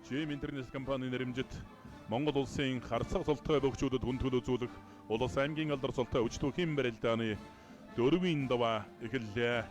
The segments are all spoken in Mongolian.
GM интернэшнл компани нэрэмжит Монгол улсын харцаг султгай бөгчүүдэд хүн төлөө үзүүлэх улс аймгийн алдар султай өчтөхийн барилдааны 4-ийн даваа эхэллээ.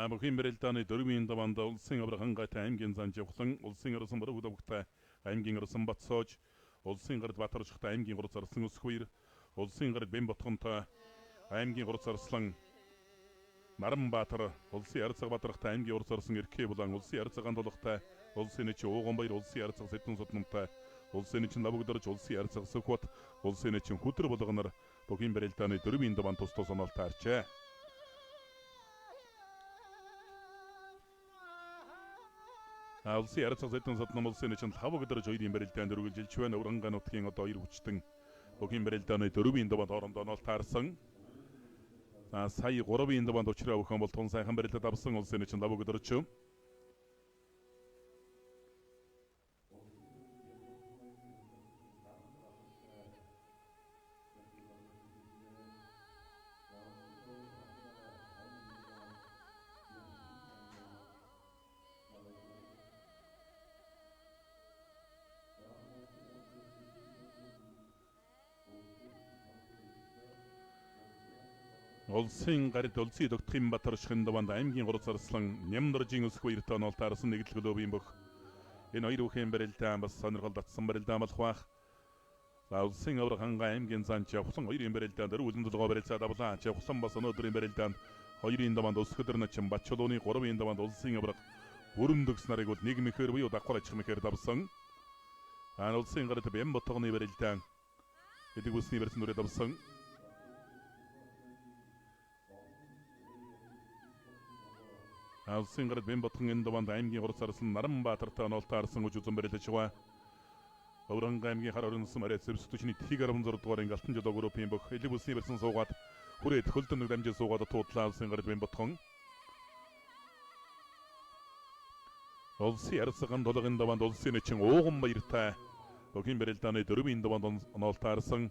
Бүхэн барилдааны 4-ийн даваанд улсын аврагангайтай аймгийн зан жавхлан улсын орсон бараг удавгтай аймгийн орсон батсоож улсын гард Батарчхтай аймгийн гур зарсан өсхвэр улсын гард Бэмботгонтой аймгийн гур зарслан Наранбаатар улсын Арцаг Бадархтай аймгийн гур зарсан Эрхээ булан улсын Арцагаан толготой улсын нэч Ууганбаяр улсын Арцаг Сэдэн Суднамтай улсын нэч Навгдорж улсын Арцаг Сүхбат улсын нэч Хүтэр булганар бүхэн барилдааны 4-ийн даваанд тус тус онолтой арчээ. Улсын Арцаг Сэдэн Суднам улсын нэч Навгдорж хоёрын барилдаанд өргөлжилж байна. Урангаа нутгийн одоо 2 хүчтэн бүхэн барилдааны 4-ийн даваанд орондоо онолтой арсан. Сая 3-ийн даваанд учраа өгсөн бол тун сайхан барилдад авсан улсын нэч Навгдорж. Улсын гард улсын догтхын Батарчхын даваанд аймгийн гур зарслан Нямдоржийн өсөх үертэй онолтой арсан нэгдэл глобийн бөх. Энэ хоёр бүхэн барилдаан бас сонирхол татсан барилдаан болох бах. Улсын аврагангай аймгийн зан жавхлан 2-ын барилдаанд үлэн толгой барилцаад авлаа. Жавхлан бас өнөөдрийн барилдаанд 2-ын даваанд өсгөдөр начин Батчулууны 3-ын даваанд улсын авраг бүрэмдэгс нарыг бол нэг мэхэр буюу давхар ачх мэхэр давсан. Улсын гард Бэмботгоны барилдаан эдэг үсний барьсан дүрээ давсан. Улсын гард Бэмботгон энэ даваанд аймгийн гур зарсан Наранбаатартай онолтой арсан үж үзэн барилдаж байгаа. Урангаа аймгийн хар орнсон арай зэвсгтүчний тийг 16 дугаар алтан жолоо группийн бөх элэг үсний барьсан суугаад хүрээд хөлдөн нэг дамжин суугаад туудлаа улсын гард Бэмботгон. Улсын Арцагаан толгойн даваанд улсын нэчин Ууганбаяртай бүхэн барилдааны 4-ийн даваанд онолтой арсан.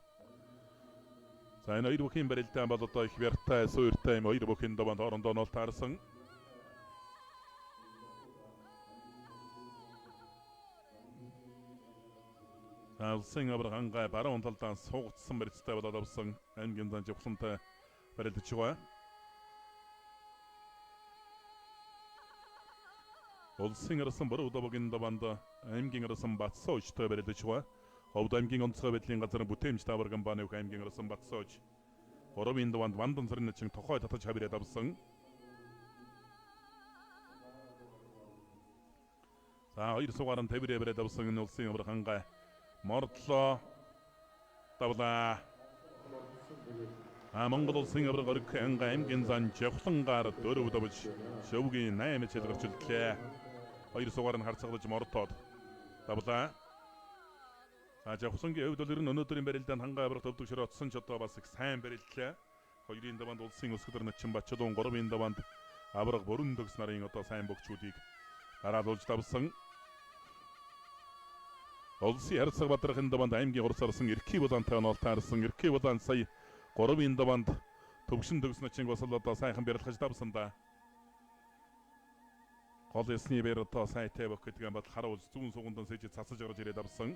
Энэ хоёр бүхэн барилдаан бол одоо их бяртай суурьтай юм хоёр бүхэн даваанд орондоо онолтой арсан. Улсын аврагангай баруун талдаа суугдсан барилцтай болоод авсан аймгийн зан жавхлантай барилдаж байгаа. Улсын арсан баруун удавгийн даваанд аймгийн арсан Батсоожтой барилдаж байгаа. Ховд аймгийн онцгой байдлын газар бүтээмж тавар компани бүх аймгийн арсан Батсоож 3-ын даваанд Вандан сарын начин тохой татаж хавираад авсан. Хоёр сугаарн тавираа бариад авсан энэ улсын аврагангай Мордлоо давлаа. Монгол улсын авраг оргингай аймгийн зан жавхлангаар 4 давж шөвгийн 8 чилгэрч үлдлээ. Хоёр сугаар нь харцаглаж мордоод давлаа. Жавхлангийн хувьд бол ер нь өнөөдрийн барилдаанд хангай аврагт өвдөг шороотсон ч одоо бас их сайн барилдлаа. 2-ын даваанд улсын өсгөдөр начин Батчулуун 3-ын даваанд авраг бүрэмдэгс нарын одоо сайн бөгчүүдийг дараалуулж давсан. Улсын Арцаг Бадархын даваанд аймгийн гур зарсан Эрхээ булантай онолтой арсан. Эрхээ булан сая 3-ын даваанд төвшин төгс начин бас одоо сайхан барилгаж давсан да. Гол ясны бэр одоо сайтай бөх гэдэг юм бат харуул зүүн сугундан сэжид цацаж гарч ирээд авсан.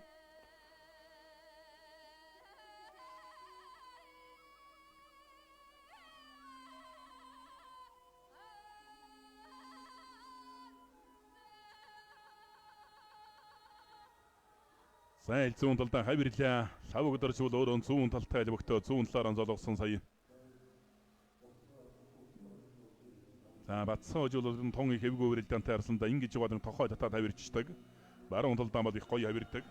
Сайн зүүн талдаа хавирлаа. Лавгдорч бол өөрөө зүүн талтай альбогтоо зүүн талаараа золгосон сая. Батсоож бол тон их хэвгүй барилдаантай арсандаа ингэж яваад тохой татаад хавирчдаг. Баруун талдаа бол их гоё хавирдаг.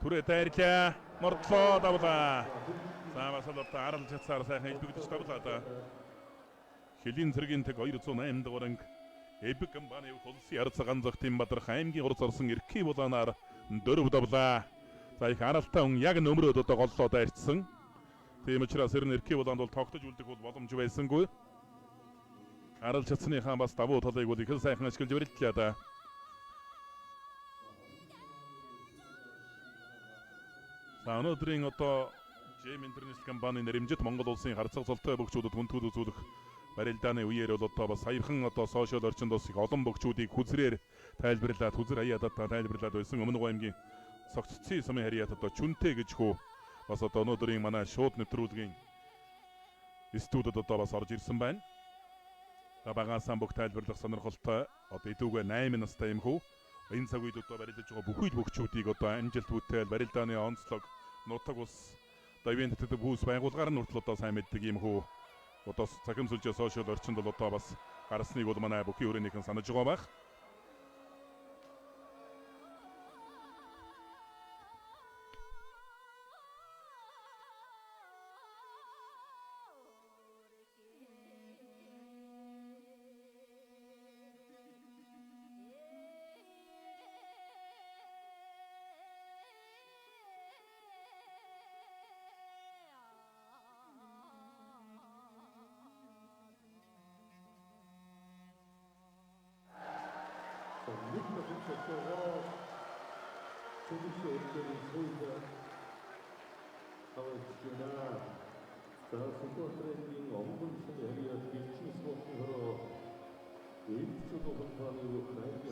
Түрээ тайрлаа. Мордлоо давлаа. Бас одоо арал чацаар сайхан илбэгдэж давлаа да. Хэлийн цэргийн тэг 208 дугаар анги Эбэг камбаны улсын арцгаан зах Тимбатар аймгийн урд орсон эрхий булаанаар 4 давлаа. За их аралтай хүн яг нөмрөөд одоо голлоо дайрцсан. Тийм учраас ер нь эрхий булаанд бол тогтож үлдэх бол боломж байсангүй. Арал чадсныхаа бас давуу талыг бол их сайхан ашиглаж өрөлдлээ да. За өнөөдрийн одоо Джейм Интернэшнл компани нэрэмжит Монгол улсын харьцаг цолтой бөгчүүдэд хүндрэл үзүүлэх барилдааны үеэр бол одоо бас саяхан одоо сошиал орчинд бас их олон бөгчүүдийг хүзрээр тайлбарлаад хүзэр хаяадаа тайлбарлаад байсан Өмнөг аймгийн Согццын сумын харьяат одоо Чүнтэй гэж хөө бас одоо өнөөдрийн манай шууд нэвтрүүлгийн студиуд одоо бас орж ирсэн байна. За багаасан бүх тайлбарлах сонирхолтой одоо идүүгээ 8 настай юм хөө энэ цаг үед одоо барилдаж байгаа бүхий л бөгчүүдийг одоо амжилт бүтээл барилдааны онцлог нутаг ус одоо ивэнтэд бүс байгуулгаар нь хүртэл одоо сайн мэддэг юм хөө одоо цахим сүлжээ сошиал орчинд бол одоо бас гарсныг бол манай бүхий өрөөнийхэн санаж байгаа байх.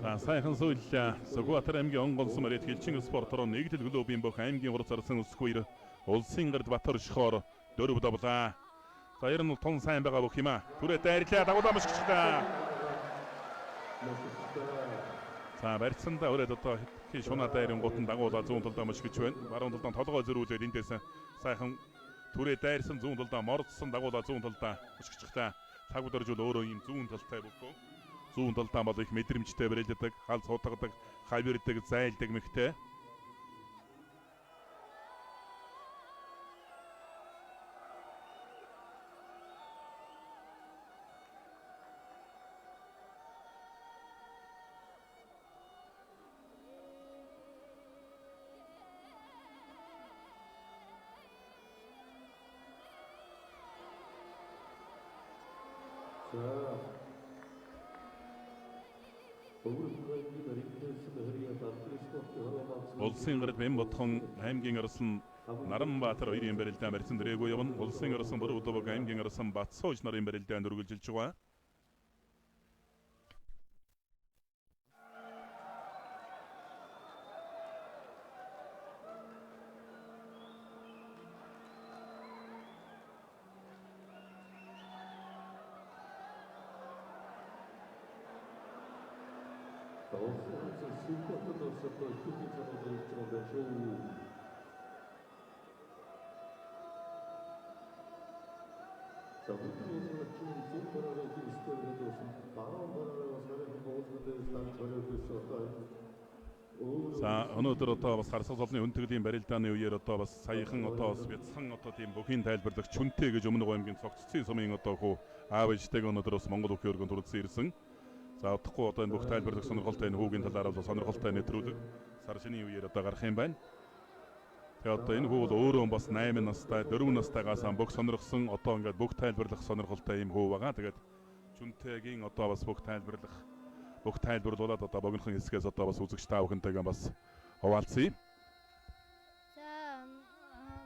За сайхан сүүллээ. Сүхбаатар аймгийн онгонсон мөрөд Хилчин спортороо нэгдэл клубын бүх аймгийн урд зарсан өсгөх улсын гард Батар шихоор 4 давлаа. За ер нь тун сайн байгаа бүх юм аа. Түрээ дайрлаа дагуулаа мөшгчлээ. За барьцсандаа өрөөд одоо хин шунаа дайрын гутан дагуулаа зүүн талдаа мөшгөж байна. Баруун талдаа толгой зөрүүлээд эндээс сайхан түрээ дайрсан зүүн талдаа мордсон дагуулаа зүүн талдаа мөшгөжчлээ. Цаг удирж бол өөрөө юм зүүн талтай бүхөө. Зүүн талдаа бол их мэдрэмжтэй барилдадаг, хал суудгадаг, хавирдаг, зайлдаг мэгтэй. Улсын гард Бямбатхан аймгийн арслан Наранбаатар хоёрын барилдаан барьсан дөрөөгөө явна. Улсын арслан Бүрүлбөг аймгийн арслан Батсууж нарын барилдаанд үргэлжилж байгаа. За өнөөдөр одоо бас харсаг золны хүндэтгэлийн барилдааны үеэр одоо бас саяхан одоо бас бяцхан одоо тийм бүхийн тайлбарлагч Чүнтэй гэж Өмнөг аймгийн Цогццын сумын одоо хөө аав ээжтэйг өнөөдөр бас Монгол бүхий өргөнд хүрэлцэн ирсэн. За удахгүй одоо энэ бүх тайлбарлах сонирхолтой энэ хүүгийн талаар бол сонирхолтой нэвтрүүлэг сар шинийн үеэр одоо гарах юм байна. Тэгээ одоо энэ хүү бол өөрөө бас 8 настай 4 настайгаас бүх сонирхсон одоо ингээд бүх тайлбарлах сонирхолтой юм хүү байгаа. Тэгээд Чүнтэйгийн одоо бас бүх тайлбарлуулаад одоо богинохон хэсгээс одоо бас үзэгч та бүхэнтэйгээ бас хуваалцъя. За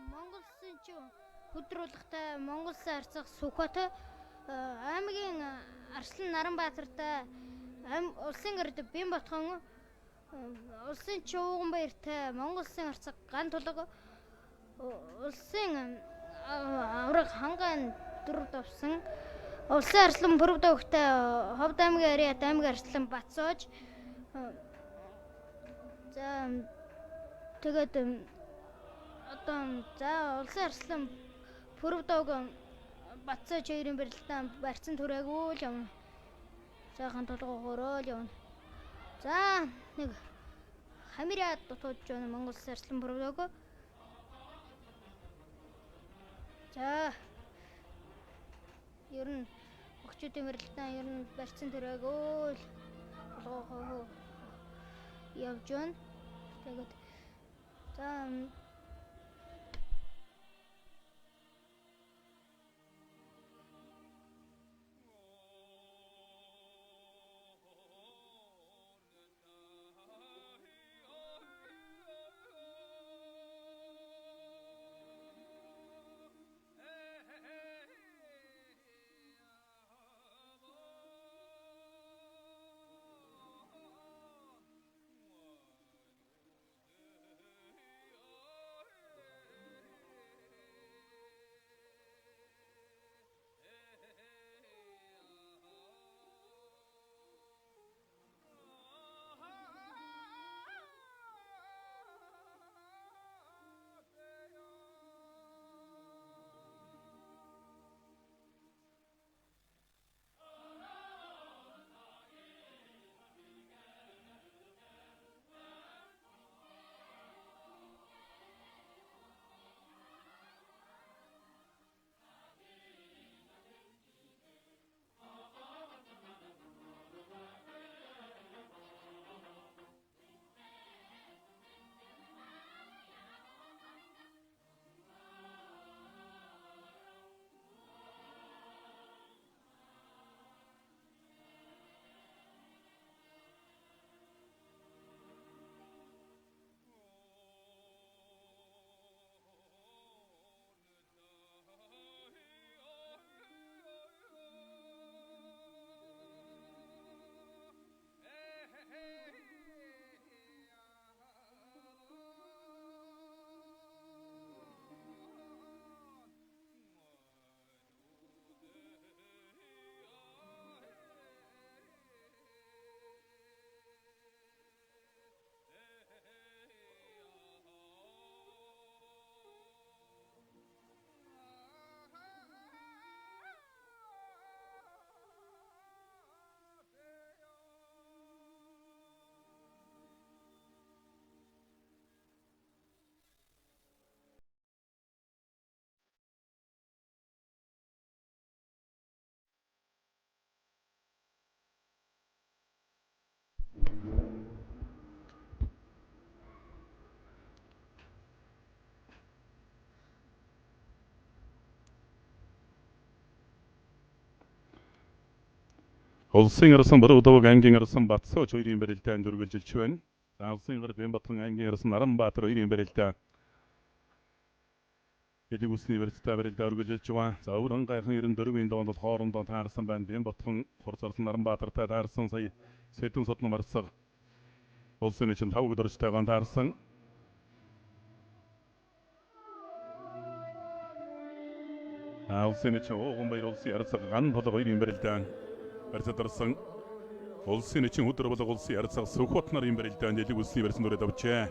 Монгол улсын хөдрүүлэгтэй Монгол улсын харьцах Сүхбаатар аймгийн Арслан Наранбаатартай улсын гард Бямбатхан улсын Чууганбаяртай Монгол улсын харьцах Ган тулаг улсын авраг Хангаан 4 давсан улсын Арслан Бүрүлбөгтэй Ховд аймгийн Ариат аймгийн Арслан Батсууж за тэгээд одоо за улсын Арслан Бүрүлбөг Батсууж хоёрын барилдаан барьсан түрээгүй л явна. Сайхан толгой хөрөөл явна. За нэг Хамираад дутууж байна Монгол улсын Арслан Бүрүлбөг. За ер нь Өгчүүдийн барилдаан ер нь барьсан төрөөгөө л болгоо явж байна. Тэгээд за Улсын арсан Бородовог аймгийн арсан Батсооч хоёрын барилдаанд үргэлжилж байна. За улсын гард Бямбатхан аймгийн арсан Наранбаатар хоёрын барилдаа Эдэг усны барилдаа үргэлжилж байгаа. За өвөрн гайхан 94-ийн доонд хоорондоо таарсан байна. Бямбатхан Хурцарсан Наранбаатартай таарсан сая Сэдэн содно марсаг улсын чинь 5 өдөрчтэйгэн таарсан. Улсын чинь Ууган баяр улсын арцаг ган толго хоёрын барилдаанд барьцадарсан. Улсын чинь өдөр болго улсын арцаг Сүхбат нарын барилдаанд Эдэг усны барьсан дүрээд авчээ.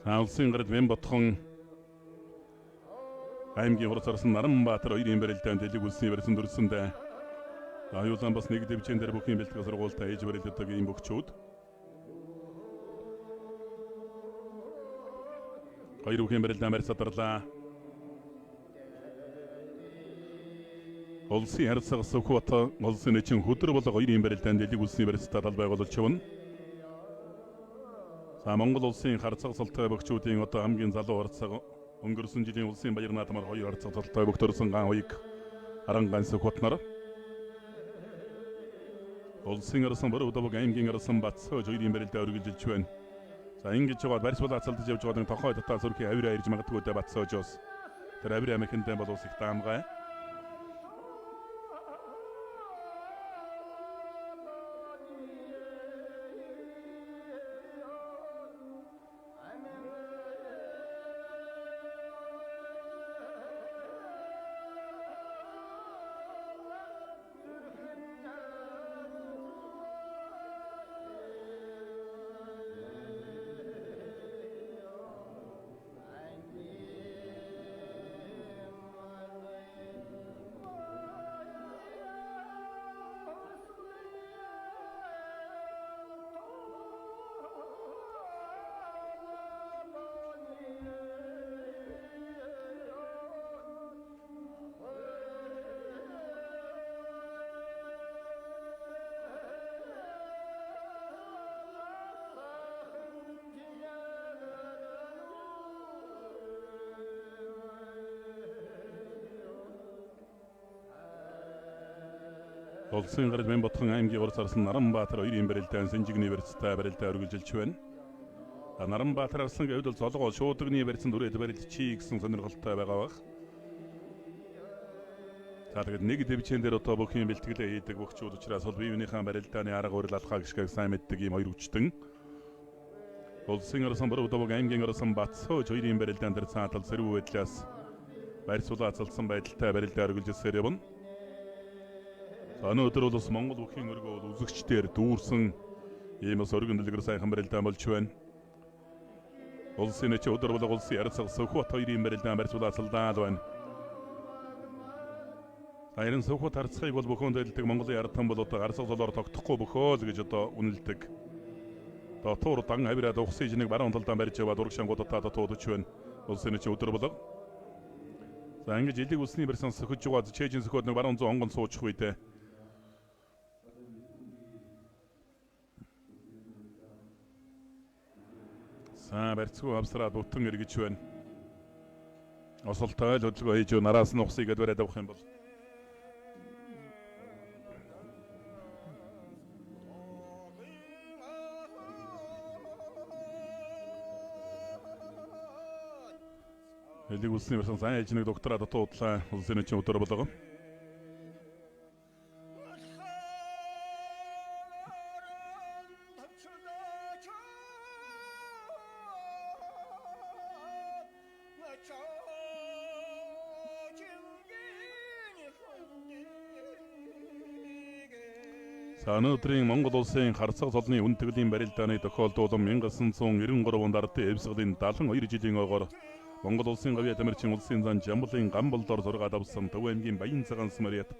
Улсын гард Бямбатхан аймгийн Хурцарсан Наранбаатар хоёрын барилдаанд Эдэг усны барьсан дүрсэндээ аюулан бас нэг дэвчэн дээр бүхийн бэлтгэл сургуультай ээж барилддаг ийм бөхчүүд хоёр бүхийн барилдаан барьцаадарлаа. Улсын харьцаг Сүхбат улсын чинь хөдөр болго хоёрын барилдаанд Эдэг усны барьцаатаа талбай болж явна. Монгол улсын харьцаг салттай бөхчүүдийн одоо хамгийн залуу харьцаг өнгөрсөн жилийн улсын баяр наадмаар хоёр харьцаг салттай бөхтөрсөн ган хоёрыг Аранган Сүхбат нар улсын арсан Бородовог аймгийн арсан Батсооч хоёрын барилдаа үргэлжилж байна. За ингэж жагаад барьц болоо цалдаж явж байгаа тохой дотаа сүрхий авираа ирж магадгүй дэ Батсоочоос тэр авираа мэхэндээ бол ус их даамгай. Улсын гарал Бямбатхан аймгийн урд сарсан Наранбаатар 2-ын барилдаан Сэнжигний барьцтай барилдаа өргөжөлж байна. Наранбаатар арслан гэвэл золгоо шуудагны барьсан дүрээд барилдчий гэсэн сонирхолтой байгаа бах. За тэгээд нэг дэвчэн дээр одоо бүх юм бэлтгэлээ хийдэг бөхчүүд учраас бол биеийнхээ барилдааны арга барил алхаа гიშгэг сайн мэддэг юм хоёр хүчтэн. Улсын арсан Бордовог аймгийн арсан Батсоож 2-ын барилдаан дээр цаатал сэрүү байдлаас барьцуулаацалсан байдалтай барилдаа өргөлжсээр явна. Өнөөдөр бол бас Монгол бүхийн өргөө бол үзэгчдээр дүүрсэн ийм бас өргөн дэлгэр сайхан барилдаан болж байна. Улсын ч өдөр болго улсын арцаг Сүхбат 2-ын барилдаан барьцуулаацалдаад байна. Харин Сүхбат арцгийг бол бүхэн дэлдэг Монголын ард түмэн бол одоо арцаг золоор тогтохгүй бөхөө л гэж одоо үнэлдэг. Дотор дан авираад оксиженыг баруун талдаа барьж яваад урагшаангуудаа туудаж байна. Улсын ч өдөр болго. За ингэж элэг усны барьсан сөхөж байгаа чэйжин сөхөд нэг баруун зүүн онгон суучих үедээ барьцгүй авсраад бүтэн эргэж байна. Осолтой л хөдөлгөөн хийж нараас нь ухсыг бариад авах юм бол элэг усны барьсан сайн ээжнийг доктораад дуудлаа улсын чинь өдөр болго. Өнөөдрийн Монгол улсын харцаг золны үнэтгэлийн барилдааны тохиолдуулан 1993 онд ардын эвсгэлийн 72 жилийн ойгоор Монгол улсын гавьяа тамирчин улсын зан Жамбулын Гамболдоор зургаад авсан Төв аймгийн Баян цагаан Смариат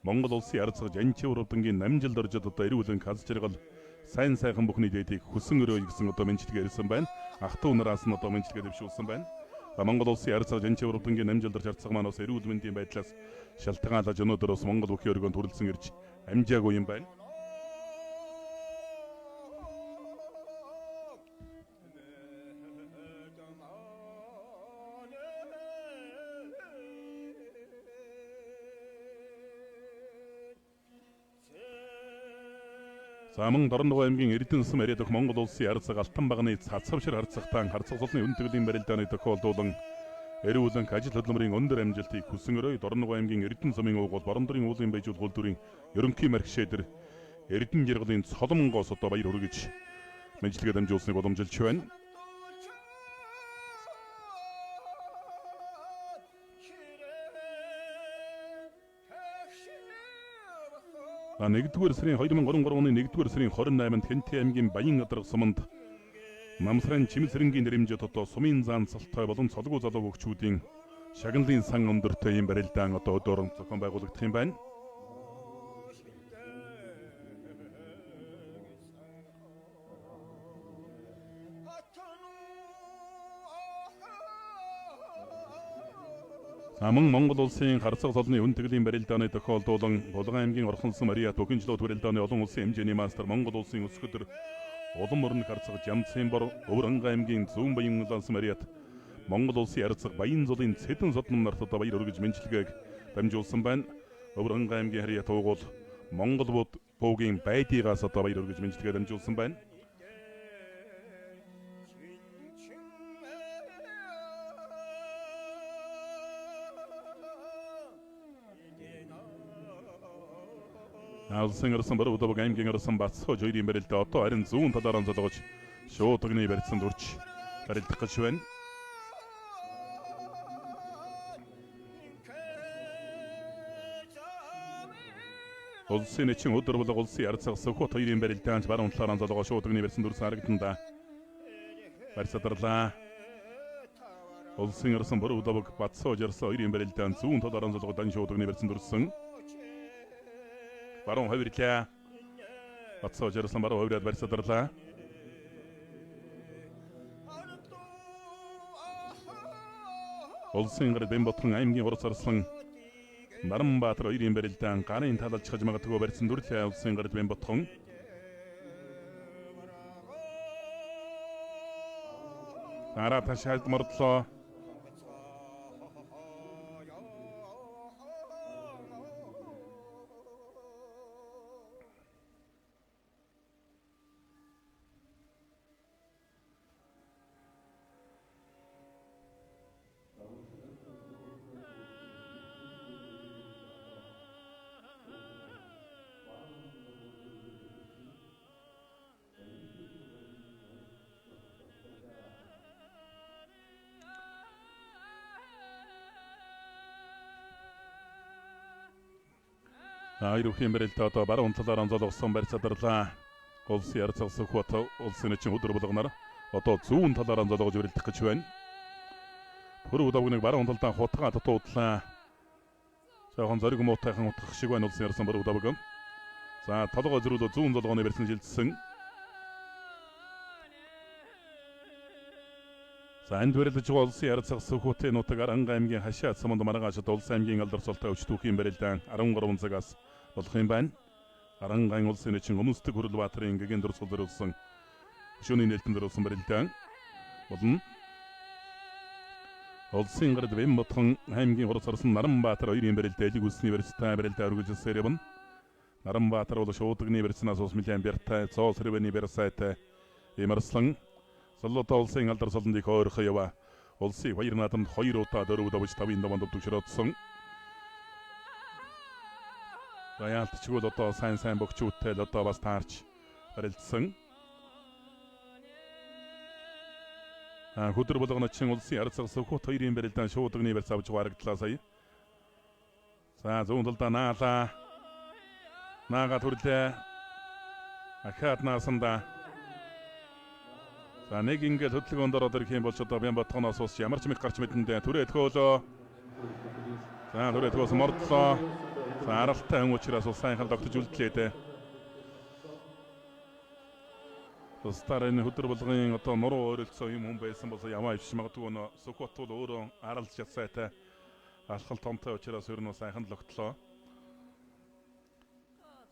Монгол улсын арцаг Жанчив урдангийн намжилд оржод одоо эрүүлэн хаз жаргал сайн сайхан бүхний дээдийг хүсэн өрөө гэсэн одоо мэнчилгээ ирсэн байна. Ах トゥ нараас нь одоо мэнчилгээ дэвшүүлсэн байна. Монгол улсын арцаг Жанчив урдангийн намжилд орж арцаг маань бас эрүүл мэндийн байдлаас шалтгаалж өнөөдөр бас Монгол бүхий өргөнд хүрэлцэн ирж амжаагүй юм байна. Заман Дорногов аймгийн Эрдэнэс Мариадах Монгол улсын арцаг Алтан багны цацавшир харцагтаан харцаг золны үнэтгэлийн барилдааны тохиолдуулан эрүүлэн ажил хөдөлмөрийн өндөр амжилтыг хүсэн өрөө Дорногов аймгийн Эрдэнэ сумын уугуул Боромдрын уулын байжуул гүйлдвэрийн ерөнхий маргишээдэр Эрдэнэ жаргалын Солонгоос одоо баяр хүргэж мэдлэгээ дамжуулсныг уламжилж байна. Нэгдүгээр сарын 2023 оны 1-р сарын 28-нд Хэнтэй аймгийн Баян Адраг суманд Намсран Чимсрэнгийн нэрэмжэд одоо сумын заансалтай болон цолгуу залуу хөгчүүдийн шагналын сан өндөртэй юм барилдаан одоо өдөөрөн зохион байгуулагдах юм байна. Аман Монгол улсын харцаг золны үнэтгэлийн барилдааны тохиолдуулан Булган аймгийн Орхонсон Мариат Бөхөнжлөө барилдааны олон улсын хэмжээний мастер Монгол улсын өсгөдөр улам орон харцаг Жамцын бор Өвөрангай аймгийн Зүүн Баян улсын Мариат Монгол улсын арцаг Баян зулын Цэдэн содном нарт одоо баяр хүргэж мэдлэгээг дамжуулсан байна. Өвөрангай аймгийн Хариат уугуул Монгол буугийн байдигаас одоо баяр хүргэж мэдлэгээ дамжуулсан байна. Улсын арсан Бордовог аймгийн арсан Батсоож 2-ын барилдаа одоо харин зүүн талаараа золгож шуудагны барьсан дүрч барилдах гэж байна. Улсын эчин өдөр болго улсын арцаг Сүхбат 2-ын барилдаанд баруун талаараа золгож шуудагны барьсан дүрс харагдана. Барьцаадарлаа. Улсын арсан Бордовог Батсоож арсан 2-ын барилдаанд зүүн талаараа золгож дан шуудагны барьсан дүрсэн баруун хавирлаа. Батсоож арсан баруун хавираад барьцаадарлаа. Улсын гарал Бямбатхан аймгийн урд сарслан Наранбаатар 2-ын барилдаан гарын талалж хаж магадгүй барьсан дүрлээ улсын гарал Бямбатхан. Араа ташаалд мордлоо. Айруухийн бэрэлдээ одоо баруун талаар анзуулсан барь чадарлаа. Улсын ярцсан хот улсын чинь өдөр болгоноор одоо зүүн талаар анзуулгаж өрөлдөх гэж байна. Пүрэв давгныг баруун талдаа хутгаа дутуудлаа. Жоохон зориг муутайхан утгах шиг байна улсын ярсан пүрэв давг. За толгой зөрүүлөө зүүн золгооны барьсан жилдсэн. За энд бэрэлдэж байгаа улсын ярцсан хотын нутгаар Анга аймгийн хашаа цамд маргаашд улсын аймгийн алдар цолтой өчтүүхийн бэрэлдэн 13 цагаас болох юм байна. Арангаан улсын чинь Өмсдөг Хөрлбаатарын гэгээн дурсгал зориулсан шөнийн нээлтэн зориулсан барилдаан болон улсын гард Бэмбатхан аймгийн хурц орсон Наранбаатар 2-ын барилдаа элэг үлсний барилдаа барилдаа үргэлжилсээр явна. Наранбаатар бол шуудагны барилдснаас ус мэлэн бяртай цоол сэрвэний барилсайтай Имарслан Соллото улсын алдар солондыг хоорох ява улсын баяр наадамд 2 удаа дөрөв давж 5-ын даванд төвшрөөдсөн. Яалтчгүй л одоо сайн бөгчүүттэй л одоо бас таарч барилдсан. Хөдөр болгоно чин улсын арцгас хот 2-ын барилдаан шуудагны барьц авч харагдлаа сая. За зүүн талдаа наага төрлөө ахаад наасанда. За нэг ингээд хөдөлгөөнд ороод ирэх юм бол ч одоо Бямбатхоноос ус ямар ч мэд гарч мэдэндээ түрээ тгөөлөө. За түрээ тгөөс мордлоо. За аралтай хүн учраас ус сайхан тогтож үлдлээ. Тустарын хөдөр болгоны одоо нуруу ойролцоо юм хүн байсан бол ямаа ивш магадгүй нөө Сүхбат бол өөрөө аралж чадсайтай алхал томтой учраас ер нь сайхан логтлоо.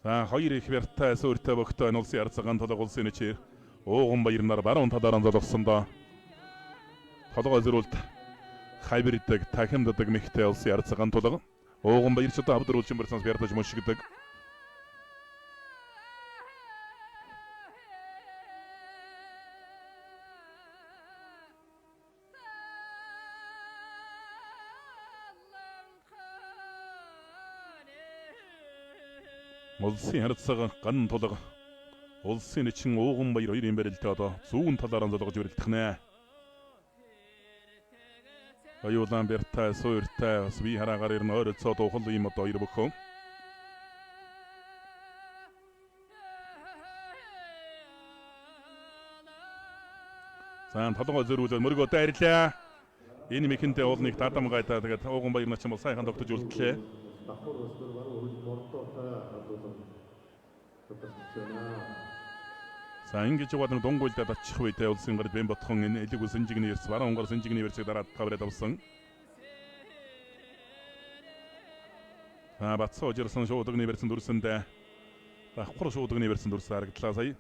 За хоёр их бяртай сүртэй бөгтөө энэ улсын арцгаан толгой улсын чир ууган баярнаар баруун талаар золгосондоо толгой зөрүүлд хайбриддаг тахимддаг мэгтэй улсын арцгаан толгой ууган баяр ч одоо авдруулчин барьсанаас бярдаж мөшгдөг. Улсын харцаг ган толгой улсын чин ууган баяр 2-ын барилдаа одоо зүүн талаар золгож өрөлдөх нэ. Аюулан бэртай сууртай бас би хараагаар ирнэ ойролцоо тухал юм одоо ир бөхөө. За толгой зөрүүлээд мөргөө дайрлаа. Энэ мэхэнтэй уулныг дадам гайдаа тэгээд ууган баяр нач бол сайхан тогтож үлдлээ. За ингэж яваад дунгуйлдад очих үедээ улсын гард Бэмбатхан энэ элэг сэнжигний эрс баруун гар сэнжигний эрсийг дараад тавраад авсан. Батсоо жирсэн шуудагны барьсан дүрсэндээ давхар шуудагны барьсан дүрс харагдлаа сая.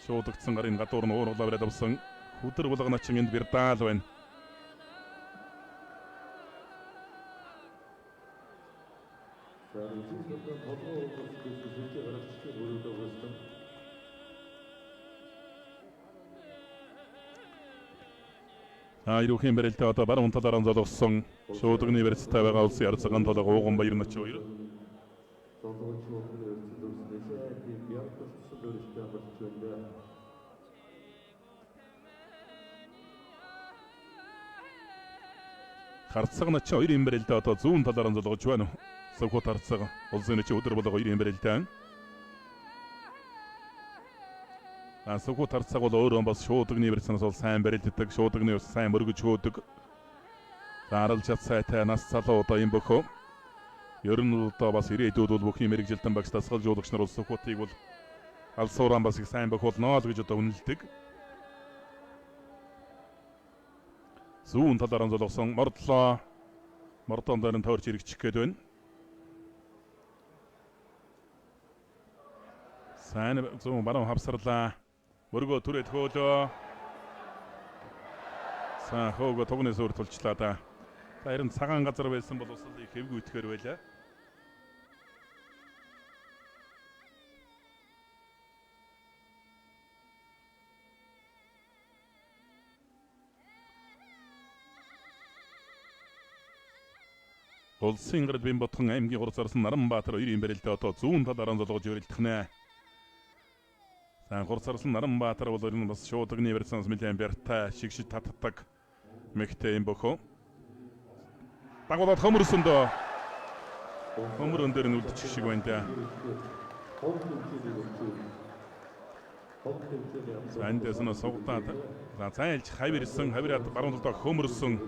Шуудагцсан гарын гадуур нь уурлаа бараад авсан. Хөдөр болгоно чин энд бирдаал байна. Айруухийн барилдаа одоо баруун талаар золгосон шуудагны барьцтай байгаа улсын арцгаан толгой ууган баяр нач хоёр. Харцаг нач 2-ын барилдаа одоо зүүн талаар золгож байна. Сүхбат харцаг улсын чи өдөр болго 2-ын барилдаа. Сүхбат харцаг бол өөрөө бас шуудагны барьцнаас бол сайн барилддаг, шуудагны ус сайн мөргөж хөөдөг. Аралж чадсайтай нас залуу одоо юм бөхөө. Ер нь одоо бас ирээдүйд бол бүх юм мэрэгжилтэн багш дасгал жуулагч нар бол Сүхбатыг бол алсууран бас их сайн бөхөлнө л гэж одоо үнэлдэг. Зүүн талаар золгосон мордлоо. Мордон дээр нь тойрч иргэчих гээд байна. Сайн зүүн баруун хавсарлаа. Мөргөө түрээ тгөөлөө. За хөөгөө тогны сүр тулчлаа да. Харин цагаан газар байсан бол усал их хэвгүй итгэхэр байлаа. Улсын гард Бэмбатхан аймгийн хурц орсон Наранбаатар 2-ын барилдаа одоо зүүн талаар золгож өрөлдөх нэ. За хурц орсон Наранбаатар бол энэ бас шуудагны барьцнаас нэлээд бяртай шигшид татдаг мэгтэй юм бөхөө. Дагуулад хөмөрсөндөө Хөмөр өндөр нь үлдчих шиг байна да. Эндээс нь суугатаад зайлж хавирсан хавираад баруун талдаа хөмөрсөн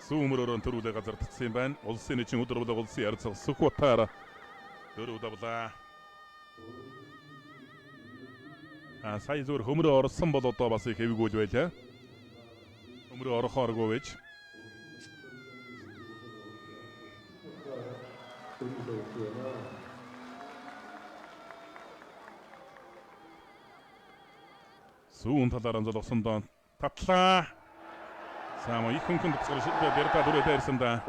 сүүмөрөөр төрүүлээ газар татсан юм байна. Улсын нэгэн өдөр болго улсын ярцаг Сүхбатаар дөрөв давлаа. Сая зүгээр хөмрөө орсон бол одоо бас их хэвгүй л байлаа. Хөмрөө орохооргүй байж. Сүүн талаар золгосон доо татлаа. Саама их хөнгөн төгсгөр шилдэ дэрдэ дүрэ дээрсэн да.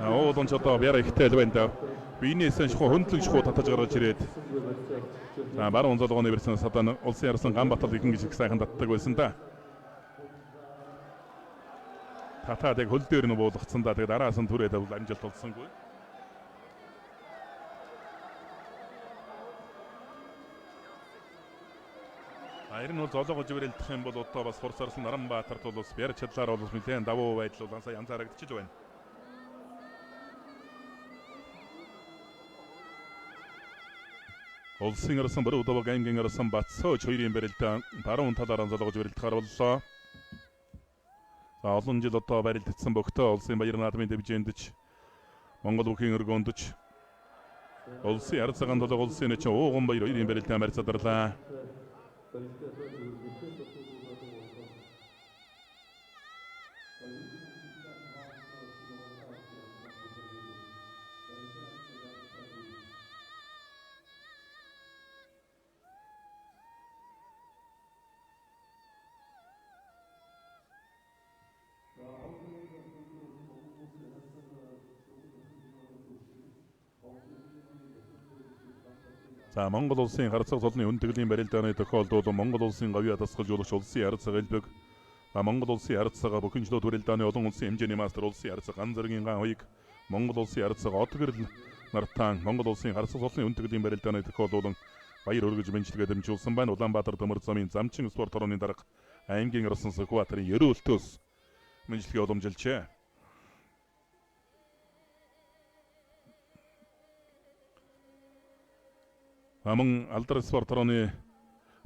Оолон ч одоо бяра ихтэй л байна да. Бинээсэн шхуу хөндлөн шхуу татаж гаргаж ирээд. За баруун золгооны версэнээс одоо улсын ярсан Ганбатал ихэнх шиг сайхан татдаг байсан да. Татаад яг хөл дээр нь буулгацсан да. Тэгээд араас нь түрээд амжилт олсонгүй. Харин бол золгож ирэлдэх юм бол одоо бас хурцарсан Наранбаатарт бол бас бяр чадлаар бол нэлээд давуу байдал бол янзаарагдчихж байна. Улсын арсан Бордовог аймгийн арсан Батсооч хоёрын барилдаа баруун талаараа золгож ирэлдэхээр боллоо. За олон жил одоо барилдсан богтоо улсын баяр наадмын дэвжээндж Монгол бүхийн өргөөндж улсын арцагаан толгой улсын нэгэн ууган баяр хоёрын барилдаа марцадарлаа. За Монгол улсын харцаг цолны үндэглийн барилдааны тохиолдол Монгол улсын говья дасгалжуулагч улсын харцаг элбэг Монгол улсын харцаг бүхэнчлүүд барилдааны олон улсын хэмжээний мастер улсын харцаг ан зэргийн гаан хоёрыг Монгол улсын харцаг Отгэрл нартаан Монгол улсын харцаг цолны үндэглийн барилдааны тохиолдол баяр өргөж бэнчилгээ дэмжүүлсэн байна. Улаанбаатар төмөр замын замчин спорт орооны дарга аймгийн арсан Сүхбаатарын ерөөлтөөс бэнчилгээ уламжилжээ. Аман алдар спорт орооны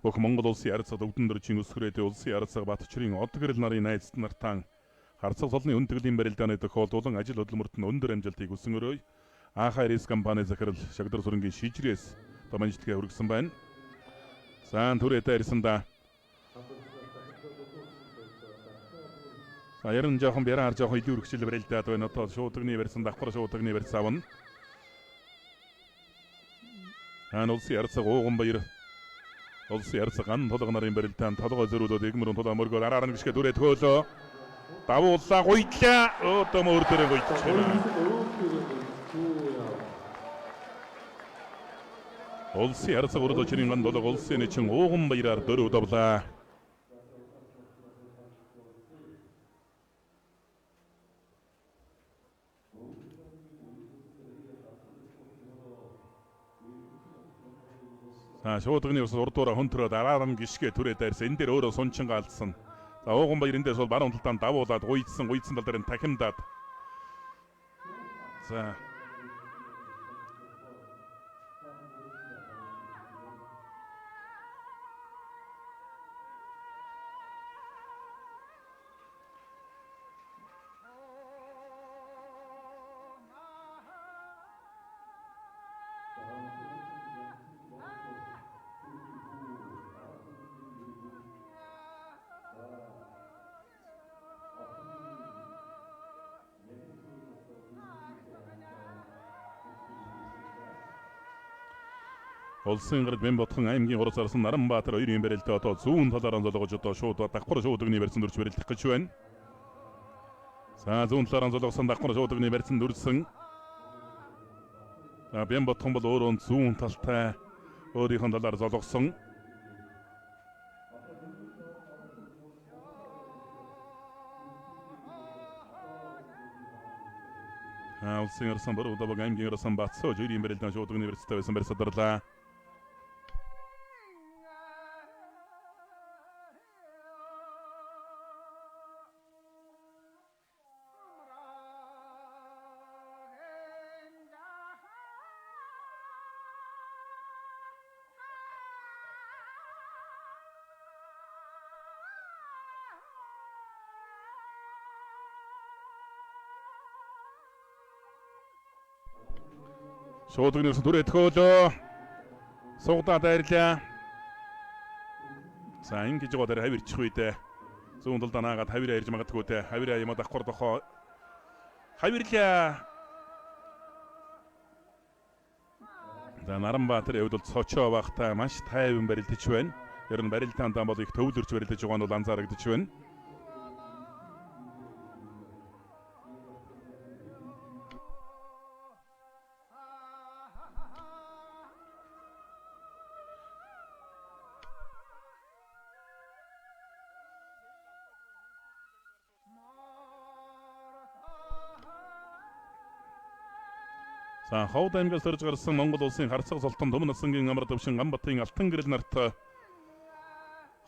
бүх Монгол улсын харцаг өвдөн дөржийн өсгөрөөд улсын харцаг Батчрын Отгэрл нарын найз нартаан харцаг цолны үндэглийн барилдааны тохиолдол ажил хөдөлмөрт нь өндөр амжилтыг хүсэн өрөөй АХРС компани захирал Шагдар сүрэнгийн шийжрээс бамжилтгээ хүргэсэн байна. Заан түрээтэй ирсэн да. Яран жоохон бяраар жоохон илүү өргөжл барилдаад байна. Одоо шуудагны барьсан давхар шуудагны барьс авна. Улсын харцаг ууган баяр улсын харцаг ан толгой нарын барилдаан толгой зөрүүлээд игмэрэн тулаа мөргөөр араар нь гიშгэ дүрээ төхөөлөө. Давууллаа гуйдлаа. Одоо мөр дөрөө гуйдлаа. Улсын харцаг өрөөчрийн ган толгой улсын нэгэн ууган баяраар дөрөв давлаа. Шуудагны ус урдуура хөнтрөөд араар нь гიშгэ түрээ дайрсан. Энэ дээр өөрөө сунчин гаалдсан. За ууган баяр эндээс бол баруун талдаа давуулаад гуйдсан тал дээр нь тахимдаад. За Улсын гард Бямбатхан аймгийн урус арсан Наранбаатар хоёрын барилдаа одоо зүүн талаараа золгож одоо шууд давхар шуудагны барьсан дөрж барилдах гэж байна. За зүүн талаараа золгосон давхар шуудагны барьсан дөрсөн. За Бямбатхан бол өөрөө зүүн талтай өөрийнх нь талаар золгосон. Улсын арсан Бордовог аймгийн арсан Батсооч хоёрын барилдаан шуудагны барьстай байсан барьсадарлаа. Шуудгнээс түрээ төхөөлөө. Сугдаад байрлаа. За ингэж байгаа дээр хавирчих үедээ зүүн талд наагаад хавираа ирж магадгүй те. Хавираа юм давхар дохоо. Хавирлаа. За Наранбаатар явд бол цочоо багтаа маш тайван барилдаж байна. Ер нь барилдаандаа бол их төвлөрч барилдаж байгаа нь бол анзаарагдаж байна. За Ховд аймгаас төрж гарсан Монгол улсын харцаг золтон Төмөн Насангийн амар төвшин Гамбатын алтан гэрэл нарт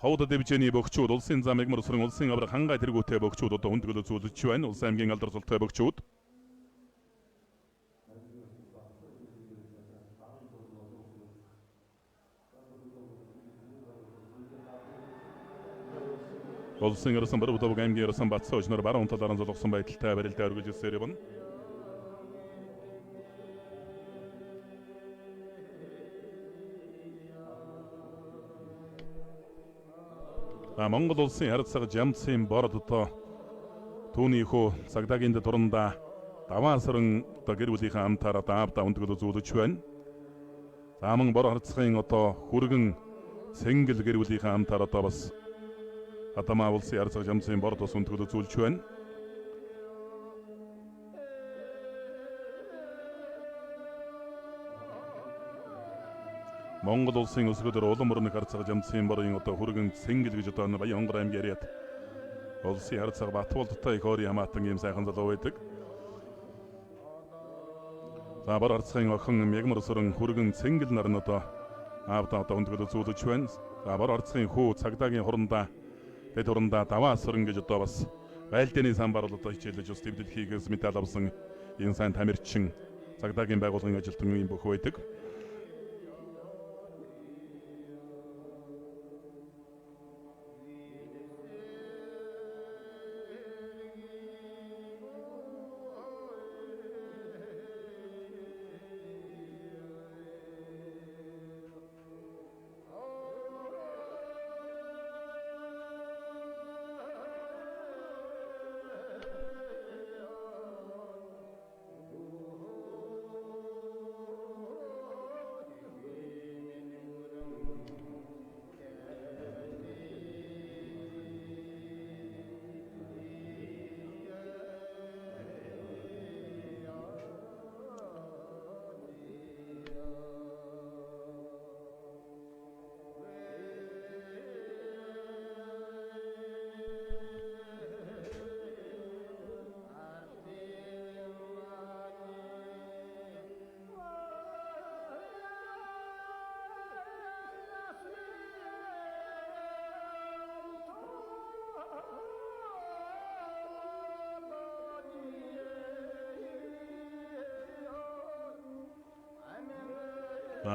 Ховд дэвжээний бөгчүүд улсын зам ягмар өсрөн улсын авраг хангай тэргүүтэй бөгчүүд одоо хүндгөлөө зүйлж байна. Улс аймгийн алдар золтой бөгчүүд. Улсын ерөөсөн Баруутав аймгийн ерөөсөн Батсан ожноор баруун талаараа золгосон байдалтай барилдаа өргөж ирсээр байна. Монгол улсын харцаг Жамцын борд одоо түүний хөө Цагдаагийн дуранда даваасран одоо гэр бүлийнхээ амтаараа даавда өндгөл үзүүлж байна. За мөн бор харцагын одоо хүргэн цэнгэл гэр бүлийнхээ амтаараа одоо бас Адамаа улсын харцаг Жамцын борд бас өндгөл үзүүлж байна. Монгол улсын өсгөдөр улам орног харцаг Жамцын борын одоо хүргэн цэнгэл гэж одоо Баянгар аймгийн яриад улсын харцаг Батболдтой их ори хамаатан ийм сайхан залуу байдаг. За бор харцагын охин ягмар өсрөн хүргэн цэнгэл нар нь одоо аавда одоо өндгөл үзүүлж байна. За бор харцагын хүү Цагдаагийн хурандаа тэд хурандаа даваасран гэж одоо бас байлдааны самбар бол одоо хичээлж ус дэвдэл хийгээс медаль авсан энэ сайн тамирчин Цагдаагийн байгууллагын ажилтан юм бөх байдаг.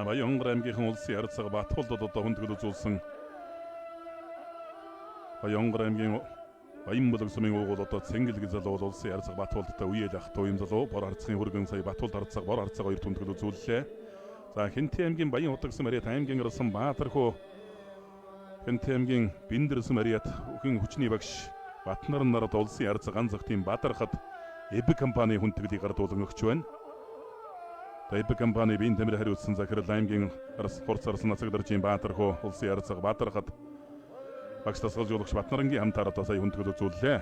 Баянгар аймгийн улсын харцаг Батболдод одоо хүндгэл үзүүлсэн Баянгар аймгийн Баянбөлөг сумын уугуул одоо цэнгэл гэж залуу улсын харцаг Батболдтой үеэл ах туу юм залуу бор харцагын хүргэн сая Батболд харцаг бор харцаг хоёр хүндгэл үзүүллээ. За Хэнтэй аймгийн Баян утагсан Мариат аймгийн орсон Баатархуу Хэнтэй аймгийн Биндэрсэн Мариат өхөн хүчний багш Батнаран нарт улсын харцаг ганцх тийм Баатархад Эб компани хүндгэлийг гардуулан өгч байна. Эб компани бие тамир хариуцсан Захирал аймгийн хурц арсан нацагдаржийн Баатархуу улсын харцаг Баатархад багш тасгалжуулагч Батнарангийн хамтаар одоо сая хүндгэл үзүүллээ.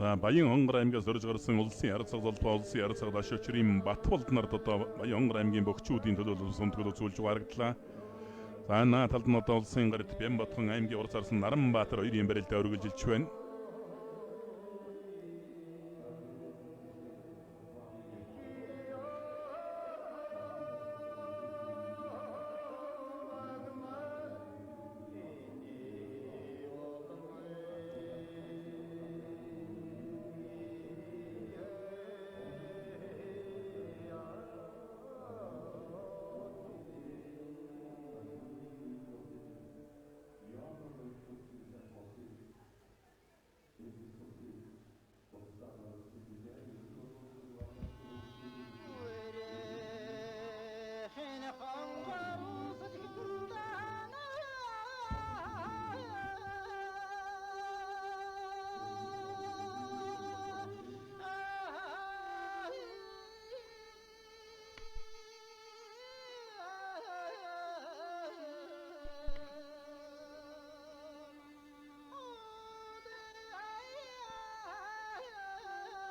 Баянгар аймгаас өрж гарсан улсын харцаг золбоо улсын харцаг дашуучрын Батболд нарт одоо Баянгар аймгийн бөгчүүдийн төлөөлөл сүндгөл үзүүлж харагдлаа. За наа талд нь одоо улсын гарт Бямбатхан аймгийн урд зарсан Наранбаатар хоёрын барилдаа өргөжилж байна.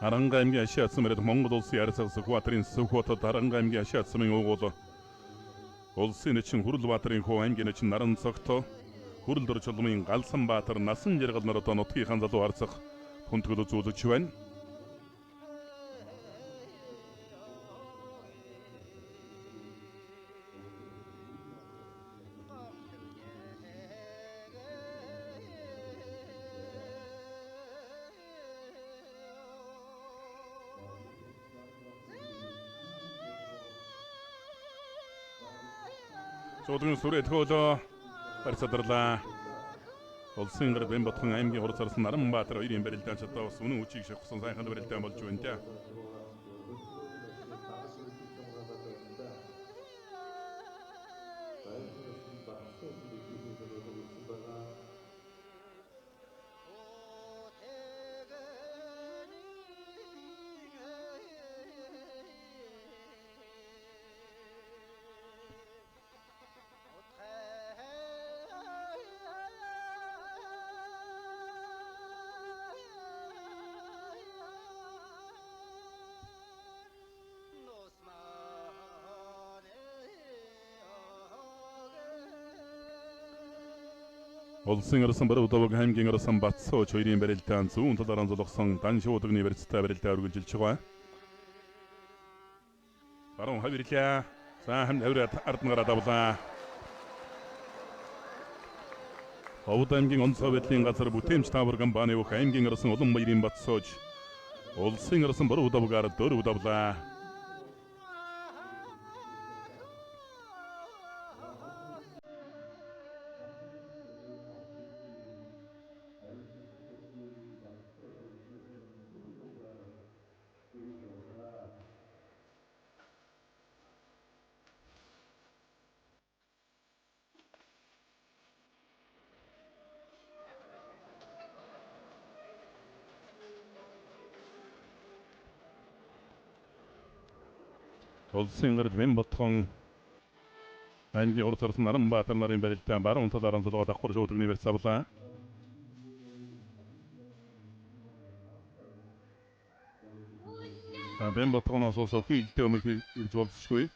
Аранга аймгийн Ашийн атсамраад Монгол улсын Ярицагс Хууатрын Сүхбаатарт Аранга аймгийн Ашийн атсамын уугуул улсын нэчин Хүрлбаатарын хуу аймгийн нэчин Наран цогт Хүрэл дөрж улмын Галсан Баатар насан жаргал нар одоо нутгийн залуу харцах хүндгэл үзүүлж байна. Содгийн сүрээд хөөлөө барьцаадарлаа. Улсын гэр Бэмбатхан аймгийн Хурцарсан Наранбаатар хоёрын барилдаан чадвар бас үнэн үчиг шахсан сайхан барилдаан болж байна. Улсын орсон Баруутаваг аймгийн орсон Батсууч хоёрын барилдаан зүүн талаараа зулгасан дан шуудагны барьцтай барилдаа үргэлжилж байгаа. Баруун хавирлаа. За хамт авираад арднараа давлаа. Ховд аймгийн онцгой байдлын газар бүтээмж таавар компани бүх аймгийн орсон Улан баярын Батсууч улсын орсон Баруутавгаар 4 давлаа. Улсын гэр Бэмбатхан аймгийн Хурцарсан Наранбаатар нарын барилдаан баруун талаараа зулгаа давхар шуудагны барьц авлаа. Бэмбатхан асуусаа хийдтэй өмнөх ирж болсгүй.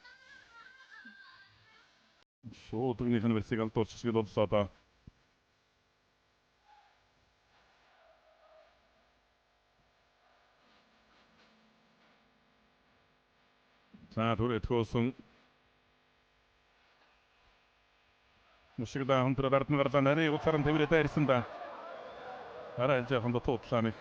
Шуудагны барьцыг алдуулж боллоо да. За түрээд хөөсөн мушигда хонтроо дартан гарлаа нарийн уцааран тэврээд ирсэн да. Арай жоохон дутуудлаа нэг.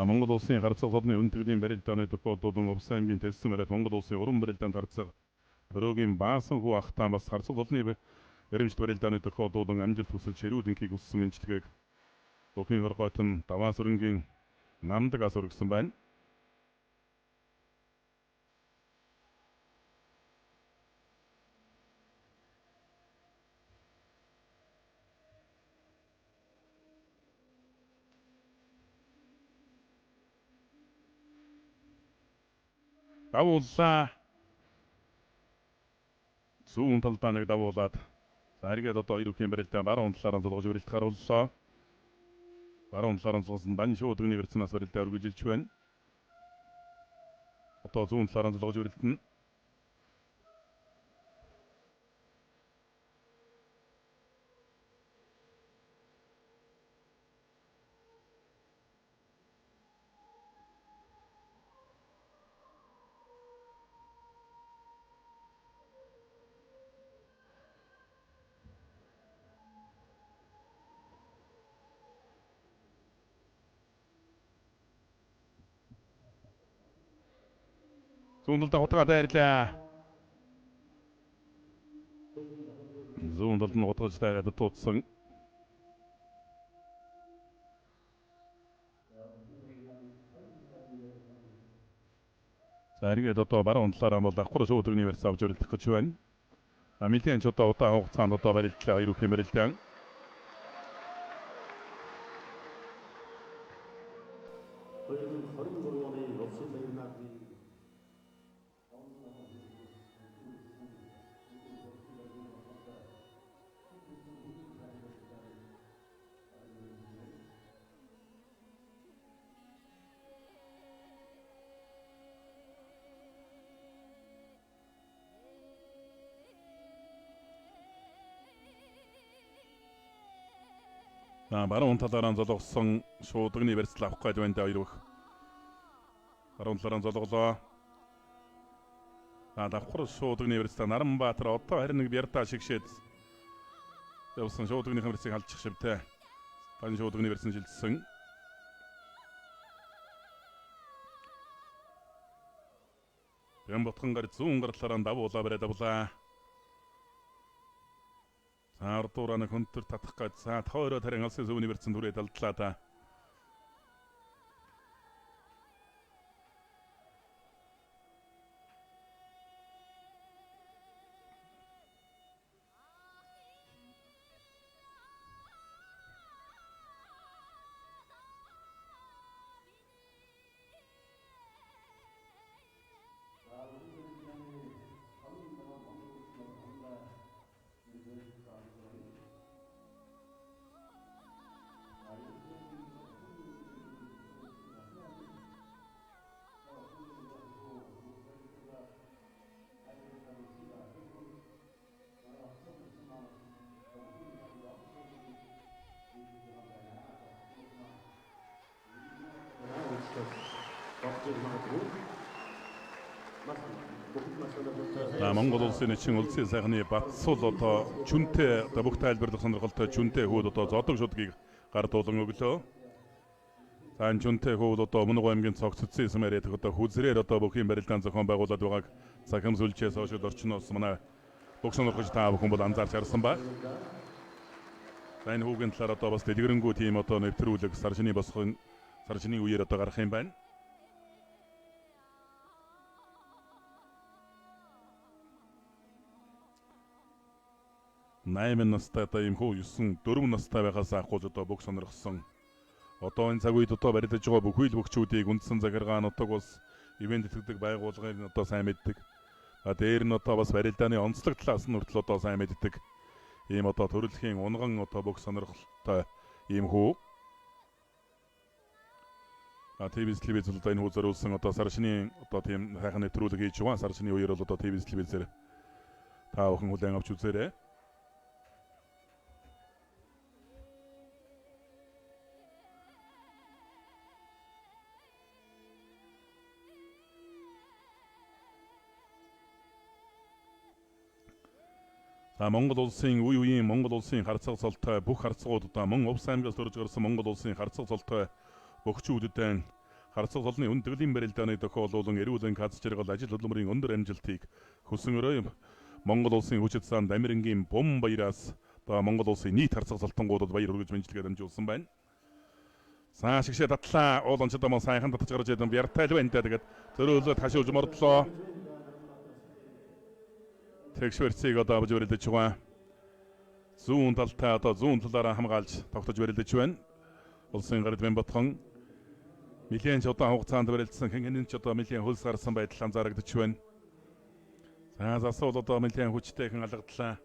Монгол улсын гарцаг хотны өндөрлөгийн барилдааны тохиолдуулан Увс аймгийн Тэрсэн бариад Монгол улсын уран барилдаанд гарцаг өрөөгийн Баасан хүү ахтаан бас гарцаг хотны баримт барилдааны тохиолдуулан амжилт хүсэж ширүүлэнхийг өссөн эмчилгээг Бүхийн хоргойтон Даваа сүрэнгийн намдаг ас өргөсөн байна. Давууллаа. Зүүн талдаа нэг давуулаад заргээд одоо ирүүхийн барилдаан баруун талаараа зулгаж барилт харууллаа. Баруун талаараа зулгасан дан шуудагны барьцнаас барилдаа үргэлжилж байна. Одоо зүүн талаараа зулгаж барилтна. Зүүн талд хутгаа дайрлаа. Зүүн талд нь хутгаж дайраад туудсан. За эргээд одоо баруун талаараа бол давхар шууд универс авч өрөлдөх гэж байна. Амилтын ч одоо удаан хугацаанд одоо барилдлаа хоёр үхэн барилдаан. Баруун талаараа золгосон шуудганы барьцал авах гэж байна хоёр бүх. Баруун талаараа золголоо. Давхар шуудганы барьцал Наранбаатар одоо харин нэг бярдаа шигшээд явсан шуудганы барьцыг халдчих шивтэй. Тань шуудганы барьцан шилжсэн. Бямботхон гар зүүн гарлаараа давуулаа бариад авлаа. Ардуураа хөнтөр татах гэж тойроо тарин алсын зүүнний барьцан түрээд алдлаа та. Монгол улсын эчин улсын сайхны Батсул одоо жүнтэй одоо бүх тайлбарлах сонирхолтой жүнтэй хүүд одоо зодог шүдгийг гар дуулан өглөө. За энэ жүнтэй хүүд одоо Өмнөг аймгийн цогц цэцэн яриад одоо хүзрээр одоо бүхий барилдаан зохион байгуулад байгааг цахим сүлжээс хойш орчноос манай бүх сонирхож та бүхэн бол анзаарч харсан ба. За энэ хүүгийн талаар одоо бас дэлгэрэнгүй тийм одоо нэвтрүүлэг саршины босгон саршины үеэр одоо гарах юм байна. Найман настай одоо юм хөө 9 настай байхаас ахгүйж одоо бүх сонирхсон. Одоо энэ цаг үед одоо барилдаж байгаа бүх үйл бүгчүүдийг үндсэн захиргаануудыг бас ивент итгэдэг байгууллагын одоо сайн мэддэг. Дээр нь одоо бас барилдааны онцлог талаас нь хүртэл одоо сайн мэддэг. Ийм одоо төрөлхийн унган одоо бүх сонирхолтой ийм хүү. ТВ телевиз одоо энэ хүү зориулсан одоо саршины одоо тийм сайхан нэвтрүүлэг хийж байгаа. Саршины үеэр бол одоо ТВ телевизээр та бүхэн хүлээн авч үзээрэй. Монгол улсын үе үеийн Монгол улсын харцаг цолтой бүх харцагууд одоо мөн Увс аймгаас төрж гарсан Монгол улсын харцаг цолтой бөхчүүдэд харцаг цолны үндэглийн барилдааны тохиолуулан эрүүлэн каз жаргал ажил хөдөлмөрийн өндөр амжилтыг хүсэн өрөө Монгол улсын хүчит сан Дамирэнгийн бум баяраас одоо Монгол улсын нийт харцаг цолтонгуудад баяр хүргэж мэдлэгээ дамжуулсан байна. Саа шигшээ татлаа ууланчд мөн сайхан татж гарч идэм бяртай л байна тэгээд зөрөөлөө ташуулж мордлоо. Тэгшвэрцийг одоо авч барилдаж байгаа. Зүүн талтай одоо зүүн талаараа хамгаалж тогтож барилдаж байна. Улсын гард Бямботхон нэлээд ч удаан хугацаанд барилдсан хинхэнэн ч одоо нэлээд хөлс гарсан байдал анзаарагдаж байна. За засвал одоо нэлээд хүчтэйхэн алгадлаа.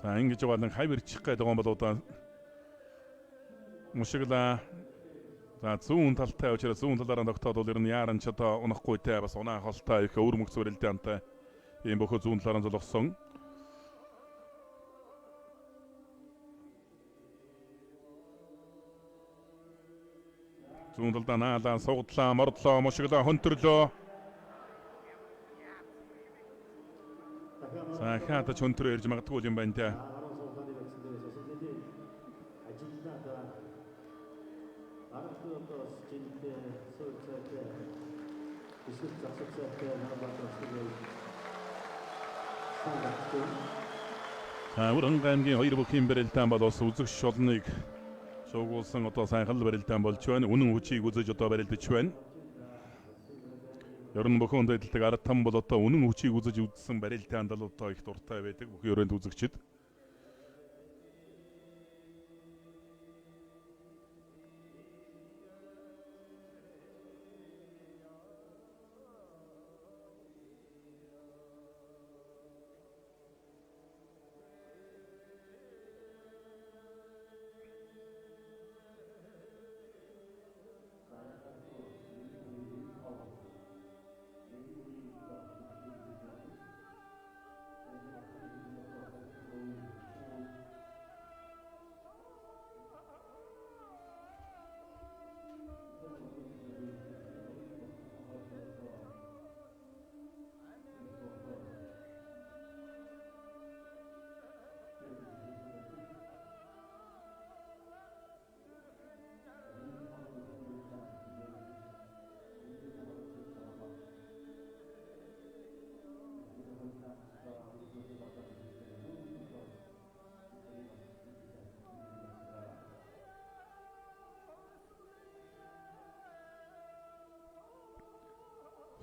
За ингэж байгаа нэг хайвэрчих гэдэг юм бол одоо мушигла за зүүн талтай учраас зүүн талаараа тогтоод бол ер нь яаран ч одоо унахгүйтэй бас унаа холтой их өр мөкс барилдаантай ийм бохоо зүүн талаараа золгосон. зүүн талдаа наалаа сугадлаа, мордлоо, мушиглаа, хөнтөрлөө. За хатач хөнтөрөө ирж магадгүй юм байна те. Урангаймгийн 2 бүхий барилдаан бол ус үзэг шолныг шуугуулсан одоо сайхан барилдаан болж байна. Үнэн хүчийг үзэж одоо барилдаж байна. Ер нь бүхэн дэдэлдэг ард там бол одоо үнэн хүчийг үзэж үзсэн барилдаанд л одоо их дуртай байдаг бүхэн өрөөнд үзэгчид.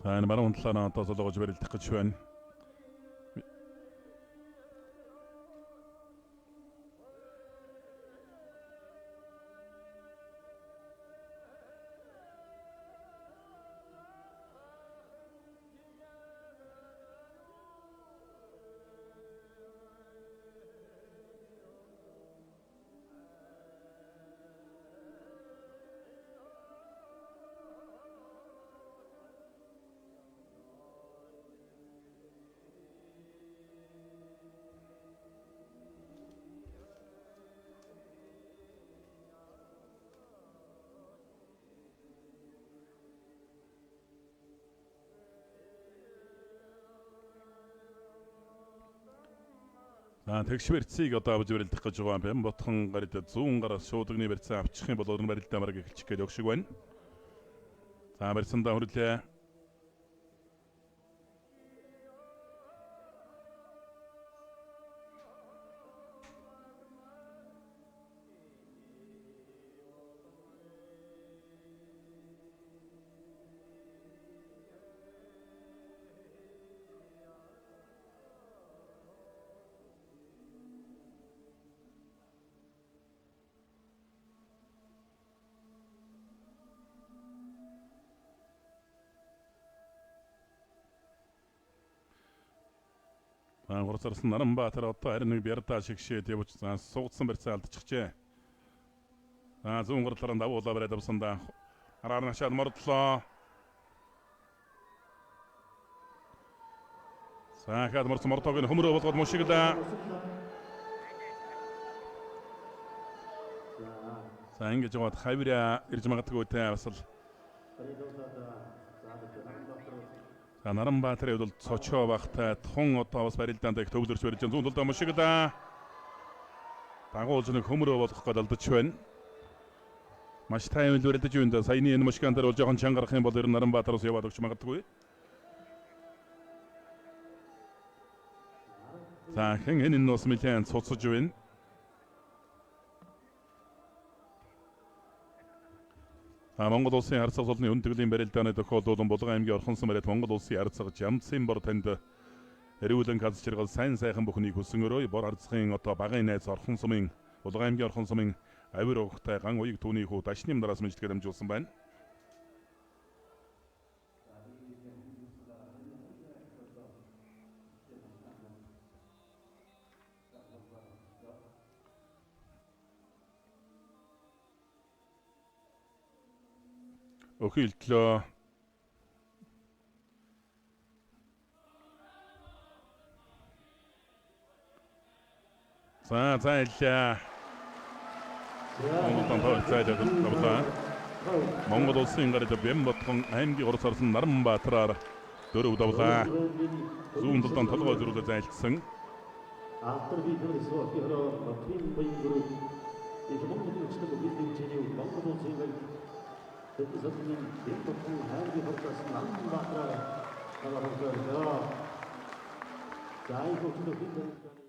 Сайн баруун талаараа одоо солоогож барилдах гэж байна. Тэгш барьцыг одоо авч барилдах гэж байгаа юм байна. Ботхон гарид 100 гараас шуудагны барьцаа авчих юм бол өөр барилдаа мараг эхэлчих гэж өгшиг байна. За барьсандаа хүрлээ. Гурцарсан Наранбаатар одоо харин нэг бярдаа шигшээд явж суугдсан барьцаа алдчихжээ. Зүүн гар талаар давуулаа бариад авсандаа хараар нашаад мордлоо. Хаад мордог нь хөмрөө болгоод мушиглаа. Ингэж яваад хавираа ирж магадгүй те бас л Наранбаатарын хувьд цочоо багтай тун одоо бас барилдаанд их төвлөрч барьж зүүн талдаа мушиглаа. Дагуулж нэг хөмрөө болгох гээд алдаж байна. Маш тайван барилдаж байна. Саяны энэ мушгаан дээр бол жоохон чангарах юм бол ер нь Наранбаатараас яваад өгч магадгүй. Хэн энэ нус мэлэн цуцж байна. Монгол улсын харьцаг солны өндөглийн барилдааны тохиолдол Булган аймгийн Орхонсон бариад Монгол улсын харьцаг Жамцын бор танд эрүүлэн каз чиргал сайн сайхан бүхнийг хүсэнгөрөө бор харьцагын одоо багын найз Орхонсомын Булган аймгийн Орхонсомын авир угтай ган уяг түүний хүү дашним нараас мэдлэгээр дамжуулсан байна. Өхилтлөө за иллээ. Монгол тоо цаадаа тавлаа. Монгол улсын гарыг Бямбатхан аймгийн урт сарсан Наранбаатараар 4 давлаа. Зүүн талдан толгой зөрүүлээ зайлтсан. After we do this work, we have a team by group. If Mongol is still building continue, Mongol single. That is something in the full hand we have just Naranbatra. Jai go to the